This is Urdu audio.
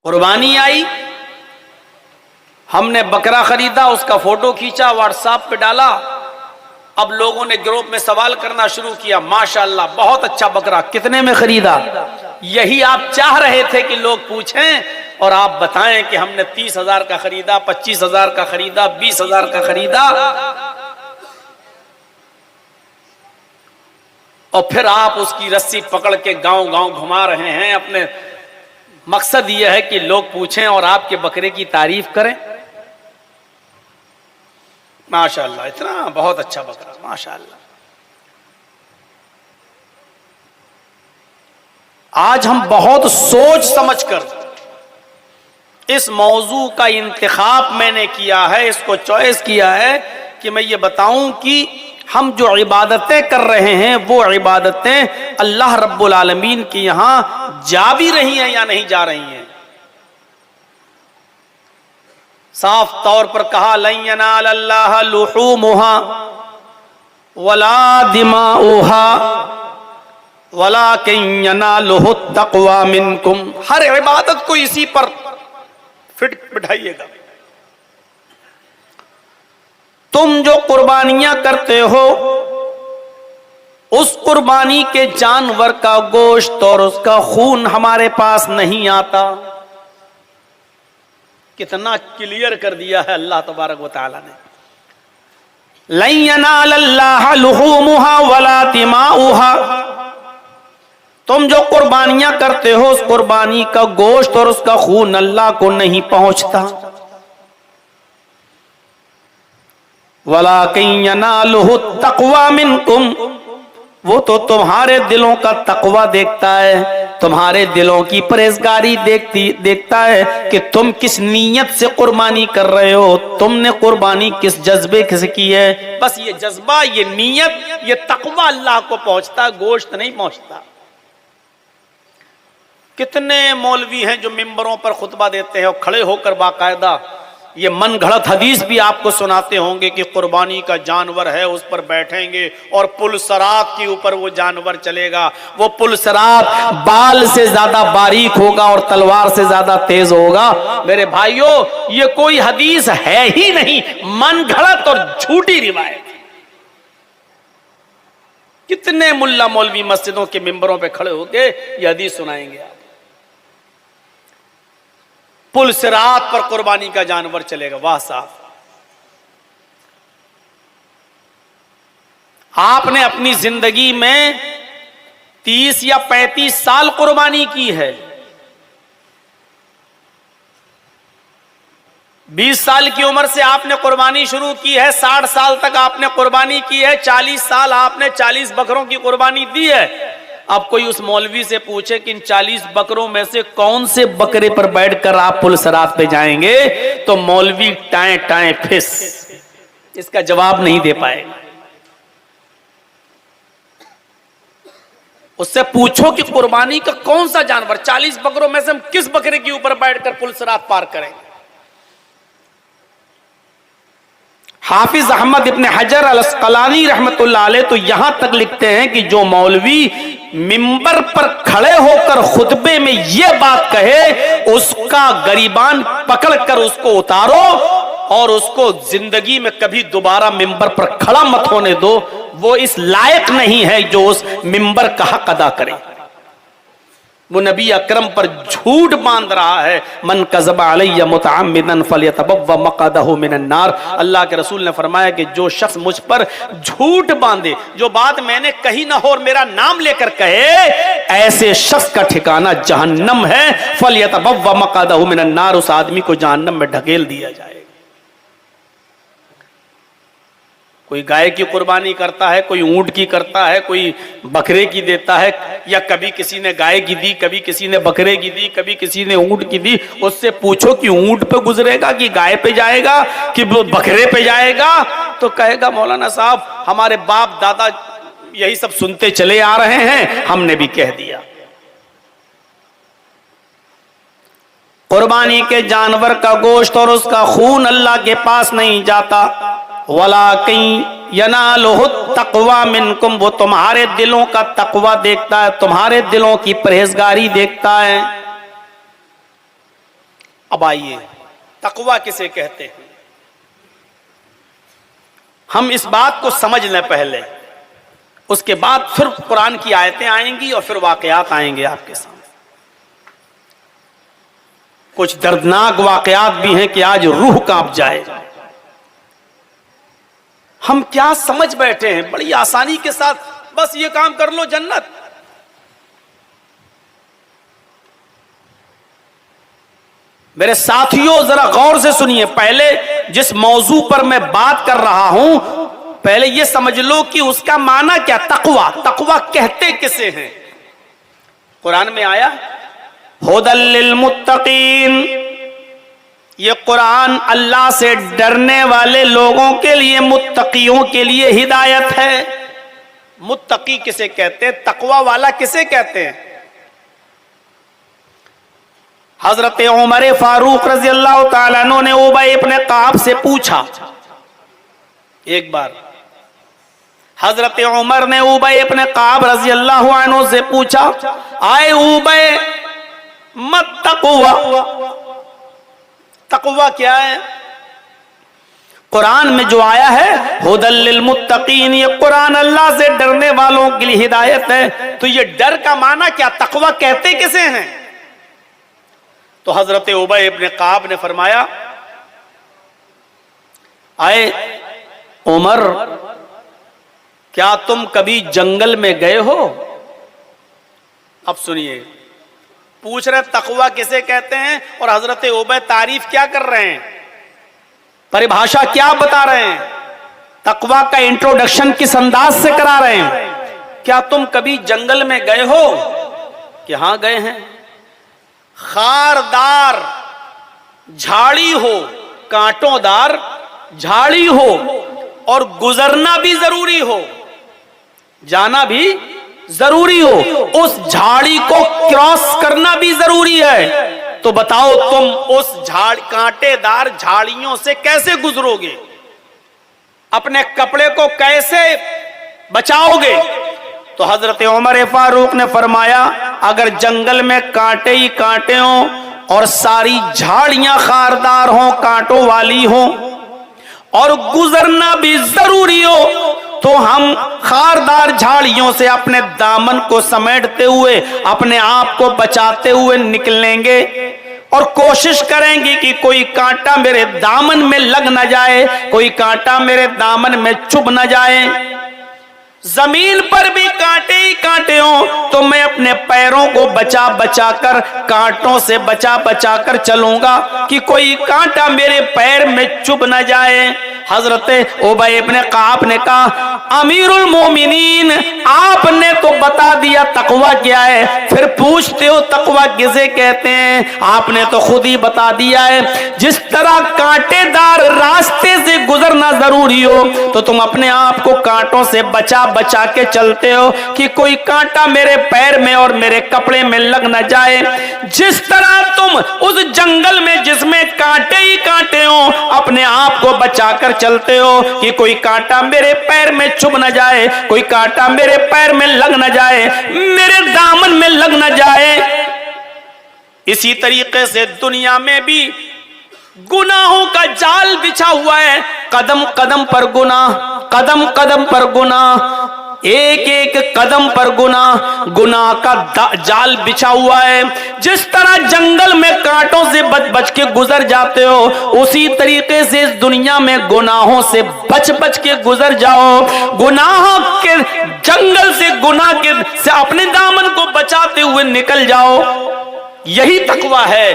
قربانی آئی، ہم نے بکرا خریدا، اس کا فوٹو کھینچا، واٹس ایپ پہ ڈالا، اب لوگوں نے گروپ میں سوال کرنا شروع کیا، ماشاءاللہ بہت اچھا بکرا، کتنے میں خریدا؟ یہی آپ چاہ رہے تھے کہ لوگ پوچھیں اور آپ بتائیں کہ ہم نے 30,000 کا خریدا، 25,000 کا خریدا، 20,000 کا خریدا، اور پھر آپ اس کی رسی پکڑ کے گاؤں گاؤں گھما رہے ہیں۔ اپنے مقصد یہ ہے کہ لوگ پوچھیں اور آپ کے بکرے کی تعریف کریں۔ ماشاءاللہ اتنا بہت اچھا بکرا، ماشاءاللہ۔ آج ہم بہت سوچ سمجھ کر اس موضوع کا انتخاب میں نے کیا ہے، اس کو چوائس کیا ہے کہ میں یہ بتاؤں کہ ہم جو عبادتیں کر رہے ہیں وہ عبادتیں اللہ رب العالمین کے یہاں جا بھی رہی ہیں یا نہیں جا رہی ہیں۔ صاف طور پر کہا لن ینال اللہ لحومها ولا دماؤها ولکن ینالہ التقوی منکم۔ ہر عبادت کو اسی پر فٹ بٹھائیے گا۔ تم جو قربانیاں کرتے ہو اس قربانی کے جانور کا گوشت اور اس کا خون ہمارے پاس نہیں آتا۔ کتنا کلیئر کر دیا ہے اللہ تبارک و تعالی نے۔ لن ینال اللہ لحومها ولا دماؤها، تم جو قربانیاں کرتے ہو اس قربانی کا گوشت اور اس کا خون اللہ کو نہیں پہنچتا۔ وَلَٰكِن يَنَالُهُ التَّقْوَىٰ مِنْكُمْ، وہ تو تمہارے دلوں کا تقوی دیکھتا ہے، تمہارے دلوں کی پرہیزگاری دیکھتا ہے کہ تم کس نیت سے قربانی کر رہے ہو، تم نے قربانی کس جذبے سے کی ہے۔ بس یہ جذبہ، یہ نیت، یہ تقوی اللہ کو پہنچتا ہے، گوشت نہیں پہنچتا۔ کتنے مولوی ہیں جو ممبروں پر خطبہ دیتے ہیں اور کھڑے ہو کر باقاعدہ یہ من گھڑت حدیث بھی آپ کو سناتے ہوں گے کہ قربانی کا جانور ہے، اس پر بیٹھیں گے اور پل صراط کے اوپر وہ جانور چلے گا، وہ پل صراط بال سے زیادہ باریک ہوگا اور تلوار سے زیادہ تیز ہوگا۔ میرے بھائیوں، یہ کوئی حدیث ہے ہی نہیں، من گھڑت اور جھوٹی روایت۔ کتنے ملا مولوی مسجدوں کے ممبروں پہ کھڑے ہو کے یہ حدیث سنائیں گے آپ، پل صراط پر قربانی کا جانور چلے گا۔ واہ صاحب، آپ نے اپنی زندگی میں 30 یا 35 سال قربانی کی ہے، 20 سال کی عمر سے آپ نے قربانی شروع کی ہے، 60 سال تک آپ نے قربانی کی ہے، 40 سال آپ نے 40 بکروں کی قربانی دی ہے۔ اب کوئی اس مولوی سے پوچھے کہ ان 40 بکروں میں سے کون سے بکرے پر بیٹھ کر آپ پل صراط پہ جائیں گے، تو مولوی ٹائیں ٹائیں پھس اس کا جواب نہیں دے پائے گا۔ اس سے پوچھو کہ قربانی کا کون سا جانور، 40 بکروں میں سے ہم کس بکرے کے اوپر بیٹھ کر پل صراط پار کریں گے۔ حافظ احمد ابن حجر العسقلانی رحمت اللہ علیہ تو یہاں تک لکھتے ہیں کہ جو مولوی ممبر پر کھڑے ہو کر خطبے میں یہ بات کہے، اس کا گریبان پکڑ کر اس کو اتارو اور اس کو زندگی میں کبھی دوبارہ ممبر پر کھڑا مت ہونے دو، وہ اس لائق نہیں ہے جو اس ممبر کا حق ادا کرے۔ وہ نبی اکرم پر جھوٹ باندھ رہا ہے۔ من کذب علی متعمدا فلیتبوأ مقعدہ من النار، اللہ کے رسول نے فرمایا کہ جو شخص مجھ پر جھوٹ باندھے، جو بات میں نے کہی نہ ہو اور میرا نام لے کر کہے، ایسے شخص کا ٹھکانہ جہنم ہے۔ فلیتبوأ مقعدہ من النار، اس آدمی کو جہنم میں ڈھکیل دیا جائے۔ کوئی گائے کی قربانی کرتا ہے، کوئی اونٹ کی کرتا ہے، کوئی بکرے کی دیتا ہے، یا کبھی کسی نے گائے کی دی، کبھی کسی نے بکرے کی دی، کبھی کسی نے اونٹ کی دی۔ اس سے پوچھو کہ اونٹ پہ گزرے گا کہ گائے پہ جائے گا کہ بکرے پہ جائے گا، تو کہے گا مولانا صاحب ہمارے باپ دادا یہی سب سنتے چلے آ رہے ہیں، ہم نے بھی کہہ دیا۔ قربانی کے جانور کا گوشت اور اس کا خون اللہ کے پاس نہیں جاتا۔ وَلَٰكِن يَنَالُهُ التَّقْوَىٰ مِنْكُمْ، وہ تمہارے دلوں کا تقوی دیکھتا ہے، تمہارے دلوں کی پرہیزگاری دیکھتا ہے۔ اب آئیے تقوی کسے کہتے ہیں، ہم اس بات کو سمجھ لیں پہلے، اس کے بعد پھر قرآن کی آیتیں آئیں گی اور پھر واقعات آئیں گے آپ کے سامنے۔ کچھ دردناک واقعات بھی ہیں کہ آج روح کانپ جائے۔ ہم کیا سمجھ بیٹھے ہیں بڑی آسانی کے ساتھ، بس یہ کام کر لو جنت۔ میرے ساتھیوں ذرا غور سے سنیے، پہلے جس موضوع پر میں بات کر رہا ہوں پہلے یہ سمجھ لو کہ اس کا معنی کیا۔ تقوی، تقوی کہتے کسے ہیں؟ قرآن میں آیا ھدی للمتقین، یہ قرآن اللہ سے ڈرنے والے لوگوں کے لیے، متقیوں کے لیے ہدایت ہے۔ متقی کسے کہتے ہیں؟ تقوی والا کسے کہتے ہیں؟ حضرت عمر فاروق رضی اللہ تعالیٰ عنہ نے ابی ابن کعب سے پوچھا، ایک بار حضرت عمر نے ابی ابن کعب رضی اللہ عنہ سے پوچھا، آئے ابی مت تقوی، تقوی کیا ہے؟ قرآن میں جو آیا ہے ھدی للمتقین، یہ قرآن اللہ سے ڈرنے والوں کے لیے ہدایت ہے، تو یہ ڈر کا معنی کیا؟ تقوی کہتے کسے ہیں؟ تو حضرت ابی ابن کعب نے فرمایا، آئے عمر کیا تم کبھی جنگل میں گئے ہو؟ اب سنیے، پوچھ رہے تقوی کسے کہتے ہیں اور حضرت ابی تعریف کیا کر رہے ہیں، پریبھاشا کیا بتا رہے ہیں، تقوی کا انٹروڈکشن کس انداز سے کرا رہے ہیں۔ کیا تم کبھی جنگل میں گئے ہو؟ کہ ہاں گئے ہیں۔ خاردار جھاڑی ہو، کانٹوں دار جھاڑی ہو اور گزرنا بھی ضروری ہو، جانا بھی ضروری ہو، اس جھاڑی کو کراس کرنا بھی ضروری ہے، تو بتاؤ تم اس کانٹے دار جھاڑیوں سے کیسے گزرو گے؟ اپنے کپڑے کو کیسے بچاؤ گے؟ تو حضرت عمر فاروق نے فرمایا، اگر جنگل میں کانٹے ہی کانٹے ہوں اور ساری جھاڑیاں خاردار ہوں، کانٹوں والی ہوں اور گزرنا بھی ضروری ہو، تو ہم خاردار جھاڑیوں سے اپنے دامن کو سمیٹتے ہوئے، اپنے آپ کو بچاتے ہوئے نکلیں گے اور کوشش کریں گے کہ کوئی کانٹا میرے دامن میں لگ نہ جائے، کوئی کانٹا میرے دامن میں چبھ نہ جائے۔ زمین پر بھی کانٹے ہی کانٹے ہوں تو میں اپنے پیروں کو بچا بچا کر، کانٹوں سے بچا بچا کر چلوں گا کہ کوئی کانٹا میرے پیر میں چبھ نہ جائے۔ حضرت ابی ابن کعب نے کہا، امیر المومنین آپ نے تو بتا دیا تقوی کیا ہے، پھر پوچھتے ہو تقوی کسے کہتے ہیں؟ آپ نے تو خود ہی بتا دیا ہے، جس طرح کانٹے دار راستے سے گزرنا ضروری ہو تو تم اپنے آپ کو کانٹوں سے بچا بچا کے چلتے ہو کہ کوئی کانٹا میرے پیر میں اور میرے کپڑے میں لگ نہ جائے۔ جس طرح تم اس جنگل میں جس میں کانٹے ہی کانٹے ہوں اپنے آپ کو بچا کر چلتے ہو کہ کوئی کانٹا میرے پیر میں چبھ نہ جائے، کوئی کانٹا میرے پیر میں لگ نہ جائے، میرے دامن میں لگ نہ جائے، اسی طریقے سے دنیا میں بھی گناہوں کا جال بچھا ہوا ہے، قدم قدم پر گناہ، قدم قدم پر گناہ، ایک ایک قدم پر گناہ، گناہ کا جال بچھا ہوا ہے۔ جس طرح جنگل میں کانٹوں سے بچ بچ کے گزر جاتے ہو، اسی طریقے سے اس دنیا میں گناہوں سے بچ بچ کے گزر جاؤ، گناہوں کے جنگل سے، گناہ کے سے اپنے دامن کو بچاتے ہوئے نکل جاؤ، یہی تقوی ہے۔